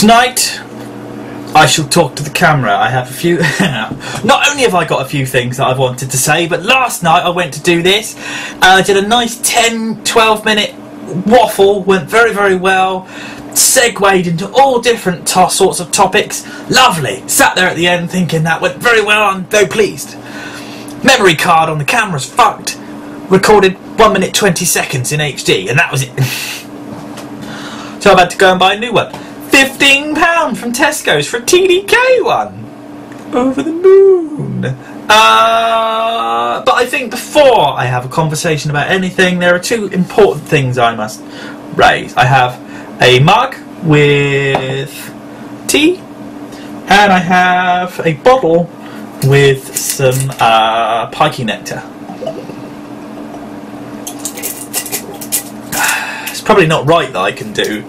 Tonight, I shall talk to the camera. I have a few... Not only have I got a few things that I've wanted to say, but last night I went to do this. I did a nice 10-12 minute waffle, went very, very well. Segued into all different sorts of topics. Lovely. Sat there at the end thinking that went very well. I'm very pleased. Memory card on the camera's fucked. Recorded 1 minute 20 seconds in HD, and that was it. So I've had to go and buy a new one. £15 from Tesco's for a TDK one. Over the moon. But I think before I have a conversation about anything, there are two important things I must raise. I have a mug with tea, and I have a bottle with some pikey nectar. It's probably not right that I can do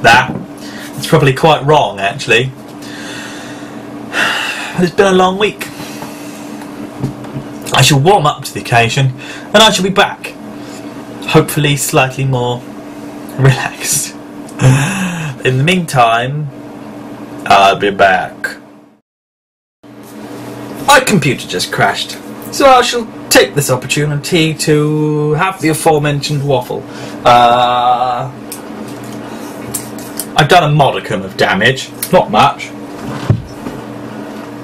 that. It's probably quite wrong, actually. It's been a long week. I shall warm up to the occasion, and I shall be back. Hopefully slightly more relaxed. In the meantime, I'll be back. My computer just crashed, so I shall take this opportunity to have the aforementioned waffle. I've done a modicum of damage, not much.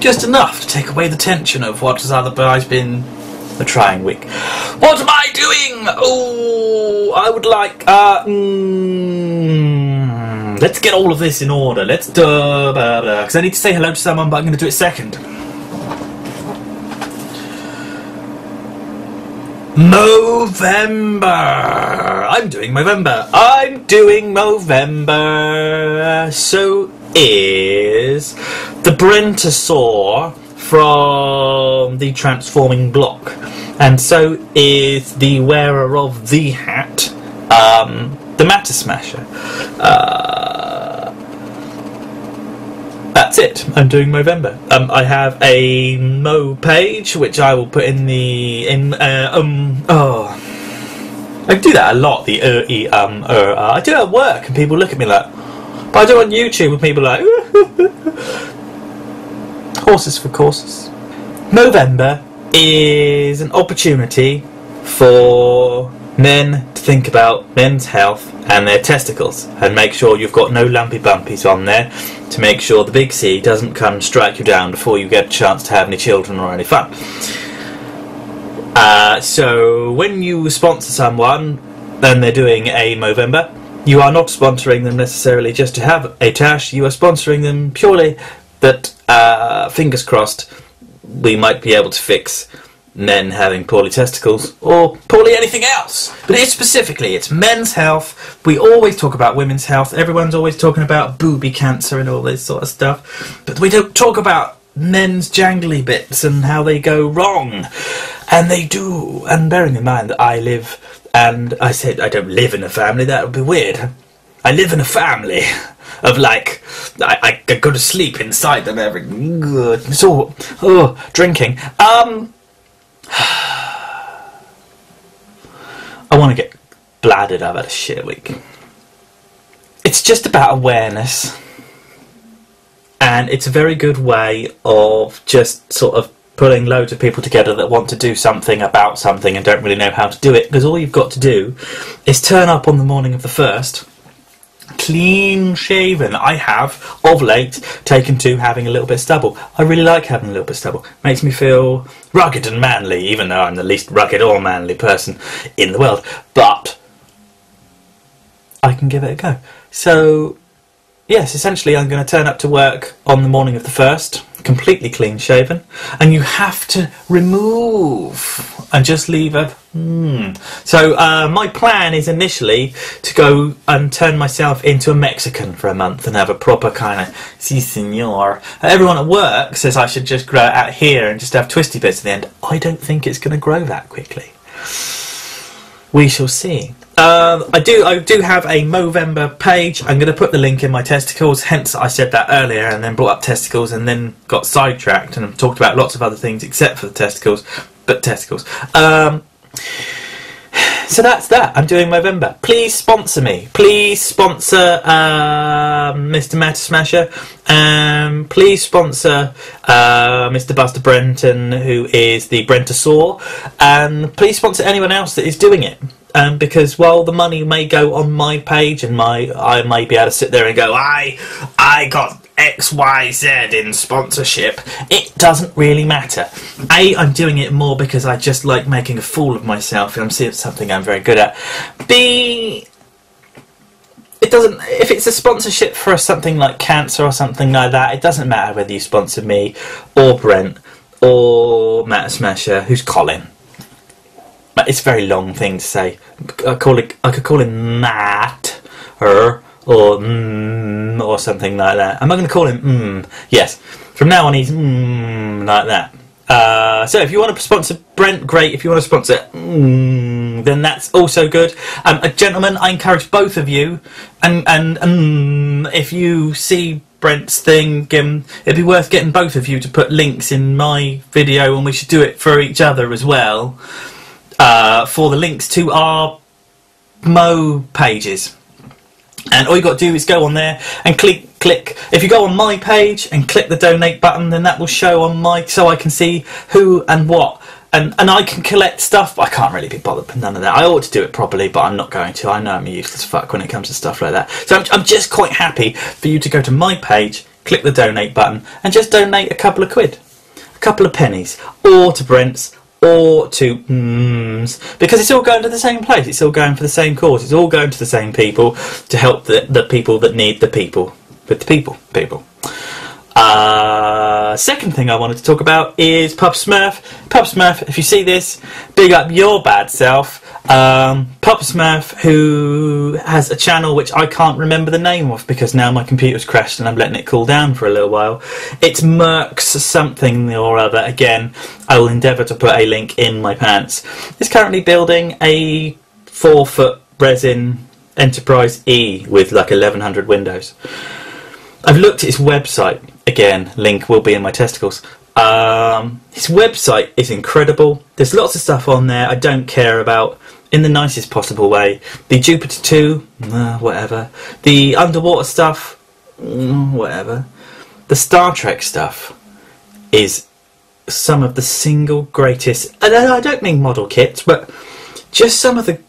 Just enough to take away the tension of what has otherwise been a trying week. What am I doing? Oh, I would like... let's get all of this in order. Let's do... because I need to say hello to someone, but I'm going to do it second. Movenmber. I'm doing Movenmber. I'm doing Movenmber. So is the Brentosaur from the Transforming Block, and so is the wearer of the hat, the Matter Smasher. That's it. I'm doing Movenmber. I have a Mo page which I will put in the I do that a lot. The I do it at work and people look at me like. But I do it on YouTube and people are like horses for courses. Movenmber is an opportunity for men to think about men's health and their testicles, and make sure you've got no lumpy bumpies on there, to make sure the big C doesn't come and strike you down before you get a chance to have any children or any fun. So when you sponsor someone and they're doing a Movenmber, you are not sponsoring them necessarily just to have a tash. You are sponsoring them purely that, fingers crossed, we might be able to fix men having poorly testicles, or poorly anything else. But it's specifically, it's men's health. We always talk about women's health. Everyone's always talking about booby cancer and all this sort of stuff. But we don't talk about men's jangly bits and how they go wrong. And they do. And bearing in mind that I live, and I said I don't live in a family, that would be weird. I live in a family of like, I go to sleep inside them every, it's all, drinking. I want to get bladdered. I've had a shit week. It's just about awareness, and it's a very good way of just sort of putting loads of people together that want to do something about something and don't really know how to do it, because all you've got to do is turn up on the morning of the 1st clean shaven. I have of late taken to having a little bit of stubble. I really like having a little bit of stubble. Makes me feel rugged and manly, even though I'm the least rugged or manly person in the world. But I can give it a go. So yes, essentially I'm going to turn up to work on the morning of the 1st, completely clean shaven, and you have to remove and just leave a So my plan is initially to go and turn myself into a Mexican for a month and have a proper kind of si senor. Everyone at work says I should just grow it out here and just have twisty bits at the end. I don't think it's going to grow that quickly. We shall see. I do have a Movenmber page. I'm going to put the link in my testicles, hence I said that earlier and then brought up testicles and then got sidetracked and talked about lots of other things except for the testicles, but testicles. so that's that. I'm doing Movenmber. Please sponsor me. Please sponsor Mr. Meta Smasher. Please sponsor Mr. Buster Brenton, who is the Brentosaur. And please sponsor anyone else that is doing it. Because while the money may go on my page and I may be able to sit there and go, I got XYZ in sponsorship, it doesn't really matter. A, I'm doing it more because I just like making a fool of myself and I'm seeing something I'm very good at. B, it doesn't, if it's a sponsorship for something like cancer or something like that, it doesn't matter whether you sponsor me or Brent or Matt Smasher, who's Colin. It's a very long thing to say. I could call him Matt or something like that. Am I going to call him Yes. From now on, he's like that. So if you want to sponsor Brent, great. If you want to sponsor then that's also good. Gentlemen, I encourage both of you. And if you see Brent's thing, it'd be worth getting both of you to put links in my video, and we should do it for each other as well. For the links to our Mo pages. And all you got to do is go on there and click. If you go on my page and click the donate button, then that will show on my, so I can see who and what. And I can collect stuff. I can't really be bothered with none of that. I ought to do it properly, but I'm not going to. I know I'm a useless fuck when it comes to stuff like that. So I'm just quite happy for you to go to my page, click the donate button, and just donate a couple of quid, a couple of pennies, or to Brent's, or to because it's all going to the same place. It's all going for the same cause. It's all going to the same people to help the people that need the people with the people. Second thing I wanted to talk about is PupsMath. PupsMath, if you see this, big up your bad self. PupsMath, who has a channel which I can't remember the name of because now my computer's crashed and I'm letting it cool down for a little while. It's Mercs something or other. Again, I will endeavour to put a link in my pants. It's currently building a 4-foot resin Enterprise E with like 1100 windows. I've looked at his website. Again, link will be in my testicles. His website is incredible. There's lots of stuff on there I don't care about in the nicest possible way. The Jupiter 2, whatever. The underwater stuff, whatever. The Star Trek stuff is some of the single greatest, and I don't mean model kits, but just some of the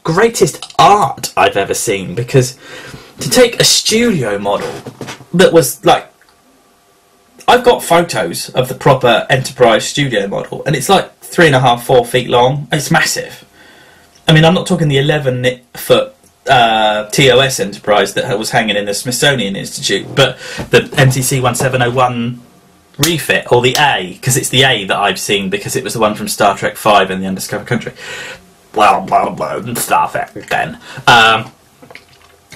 greatest art I've ever seen, because to take a studio model that was like, I've got photos of the proper Enterprise studio model, and it's like 3.5–4 feet long. It's massive. I mean, I'm not talking the 11-foot TOS Enterprise that was hanging in the Smithsonian Institute, but the MTC 1701 refit, or the A, because it's the A that I've seen, because it was the one from Star Trek V and the Undiscovered Country. Well, Star Trek then.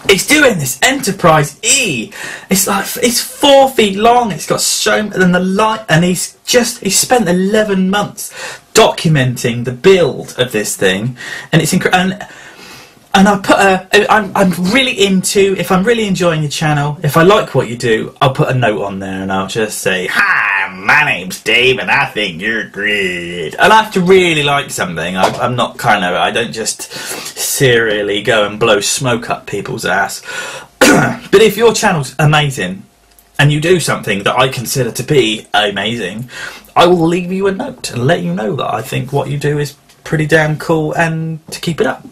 It's doing this Enterprise E. It's 4 feet long. It's got so much, and the light, and he spent 11 months documenting the build of this thing, and it's incredible. And I'm really into, if I'm really enjoying your channel, if I like what you do, I'll put a note on there and I'll just say, "Hi, my name's Dave and I think you're great." And I have to really like something. I'm not I don't just serially go and blow smoke up people's ass. But if your channel's amazing and you do something that I consider to be amazing, I will leave you a note and let you know that I think what you do is pretty damn cool and to keep it up.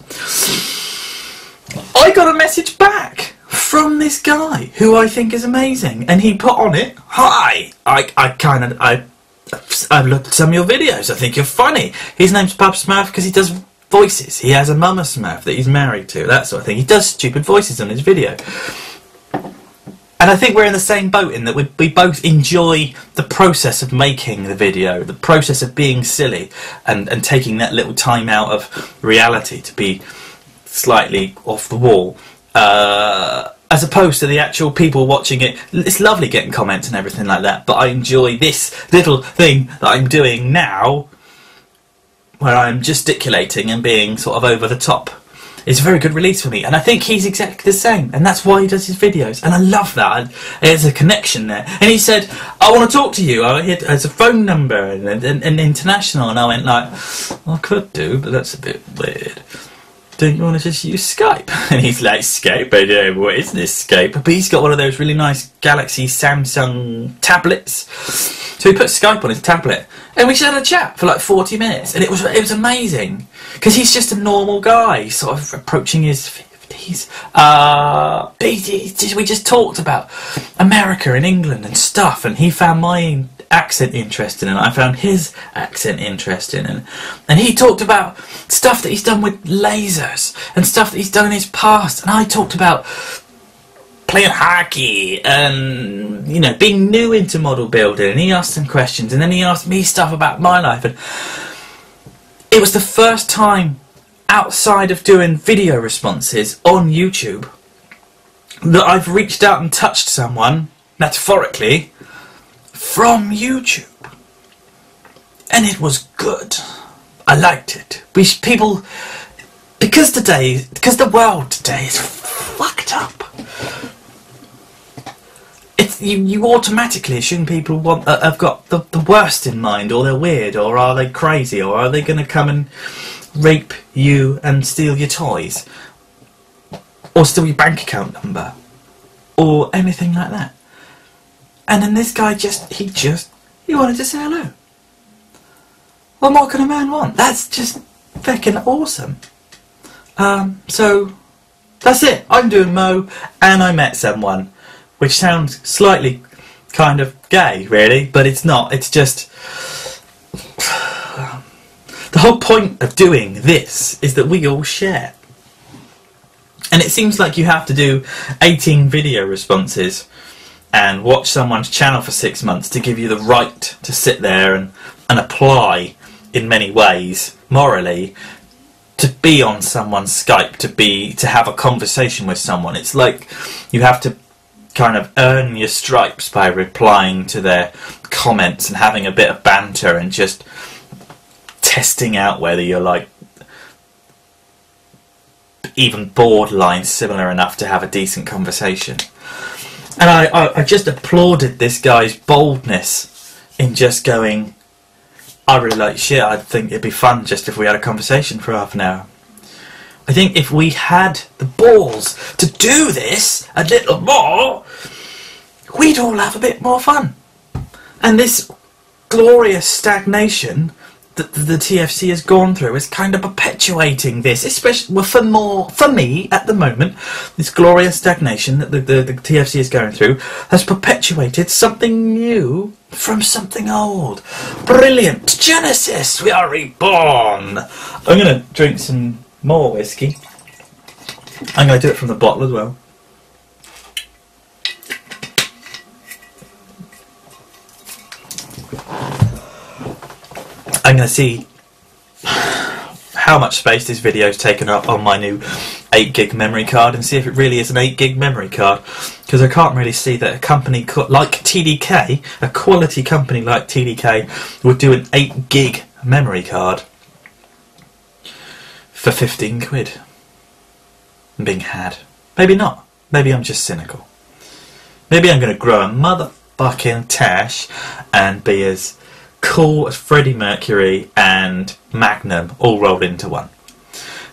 I got a message back from this guy who I think is amazing, and he put on it, "Hi, I've looked at some of your videos. I think you're funny." His name's PupsMath because he does voices. He has a Mama Smurf that he's married to, that sort of thing. He does stupid voices on his video. And I think we're in the same boat in that we both enjoy the process of making the video, the process of being silly, and taking that little time out of reality to be slightly off the wall, as opposed to the actual people watching it. It's lovely getting comments and everything like that, but I enjoy this little thing that I'm doing now, where I'm gesticulating and being sort of over the top. It's a very good release for me, and I think he's exactly the same, and that's why he does his videos, and I love that. There's a connection there. And he said, "I want to talk to you. It's a phone number and international," and I went like, "I could do, but that's a bit weird." don't you want to just use Skype? And he's like, Skype? I don't know, what is this Skype? But he's got one of those really nice Galaxy Samsung tablets. So he put Skype on his tablet, and we just had a chat for like 40 minutes, and it was amazing, because he's just a normal guy, sort of approaching his 50s. We just talked about America and England and stuff, and he found my accent interesting, and I found his accent interesting, and he talked about stuff that he's done with lasers and stuff that he's done in his past, and I talked about playing hockey and, you know, being new into model building, and he asked some questions, and then he asked me stuff about my life, and it was the first time outside of doing video responses on YouTube that I've reached out and touched someone, metaphorically, from YouTube, and it was good. I liked it. Because the world today is fucked up. You automatically assume people have got the worst in mind, or they're weird, or are they crazy, or are they going to come and rape you and steal your toys, or steal your bank account number, or anything like that. And then this guy he wanted to say hello. What more can a man want? That's just fucking awesome. So that's it. I'm doing Mo, and I met someone, which sounds slightly kind of gay, really, but it's not. It's just the whole point of doing this is that we all share. And it seems like you have to do 18 video responses and watch someone's channel for 6 months to give you the right to sit there and apply in many ways, morally, to be on someone's Skype, to have a conversation with someone. It's like you have to kind of earn your stripes by replying to their comments and having a bit of banter and just testing out whether you're like even borderline similar enough to have a decent conversation. And I just applauded this guy's boldness in just going, I really like shit, I think it'd be fun just if we had a conversation for half an hour. I think if we had the balls to do this a little more, we'd all have a bit more fun. And this glorious stagnation that the TFC has gone through is kind of perpetuating this, especially for me at the moment. This glorious stagnation that the TFC is going through has perpetuated something new from something old. Brilliant. Genesis, we are reborn. I'm going to drink some more whiskey. I'm going to do it from the bottle as well. I'm going to see how much space this video has taken up on my new 8 gig memory card and see if it really is an 8 gig memory card, because I can't really see that a company like TDK, a quality company like TDK, would do an 8 gig memory card for 15 quid. I'm being had. Maybe not. Maybe I'm just cynical. Maybe I'm going to grow a motherfucking tash and be as cool as Freddie Mercury and Magnum all rolled into one.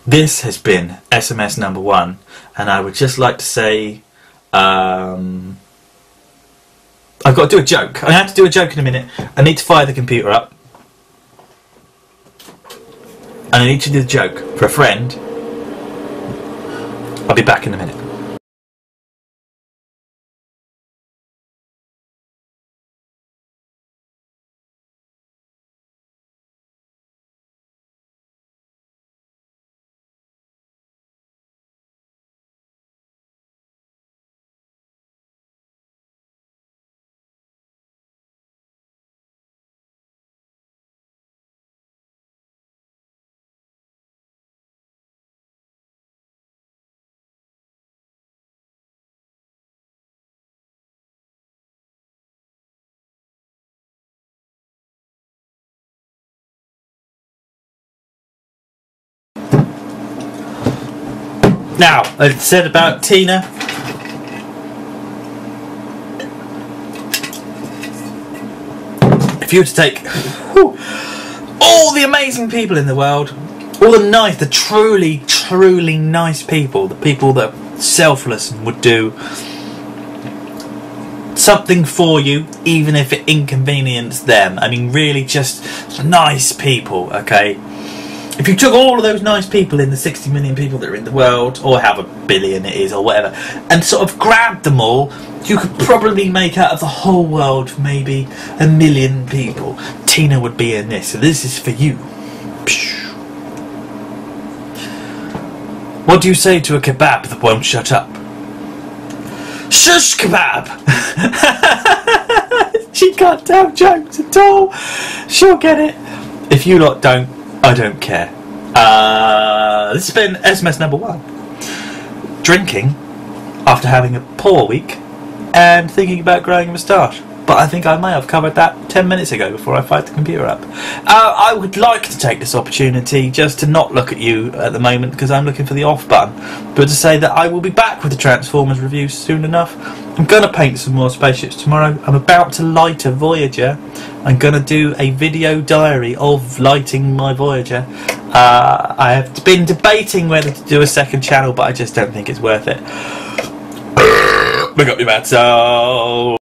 This has been SMS number 1, and I would just like to say I've got to do a joke. I have to do a joke in a minute. I need to fire the computer up, and I need to do the joke for a friend. I'll be back in a minute. Now, I said about Tina. If you were to take all the amazing people in the world, all the truly truly nice people, the people that are selfless and would do something for you even if it inconvenienced them. I mean, really just nice people, okay? If you took all of those nice people in the 60 million people that are in the world, or however billion it is or whatever, and sort of grabbed them all, you could probably make out of the whole world maybe 1 million people. Tina would be in this, so this is for you. What do you say to a kebab that won't shut up? Shush kebab! She can't tell jokes at all. She'll get it. If you lot don't, I don't care. This has been SMS number 1. Drinking after having a poor week and thinking about growing a moustache. But I think I may have covered that 10 minutes ago before I fired the computer up. I would like to take this opportunity just to not look at you at the moment because I'm looking for the off button, but to say that I will be back with the Transformers review soon enough. I'm going to paint some more spaceships tomorrow. I'm about to light a Voyager. I'm going to do a video diary of lighting my Voyager. I have been debating whether to do a second channel, but I just don't think it's worth it. Look up your bad soul.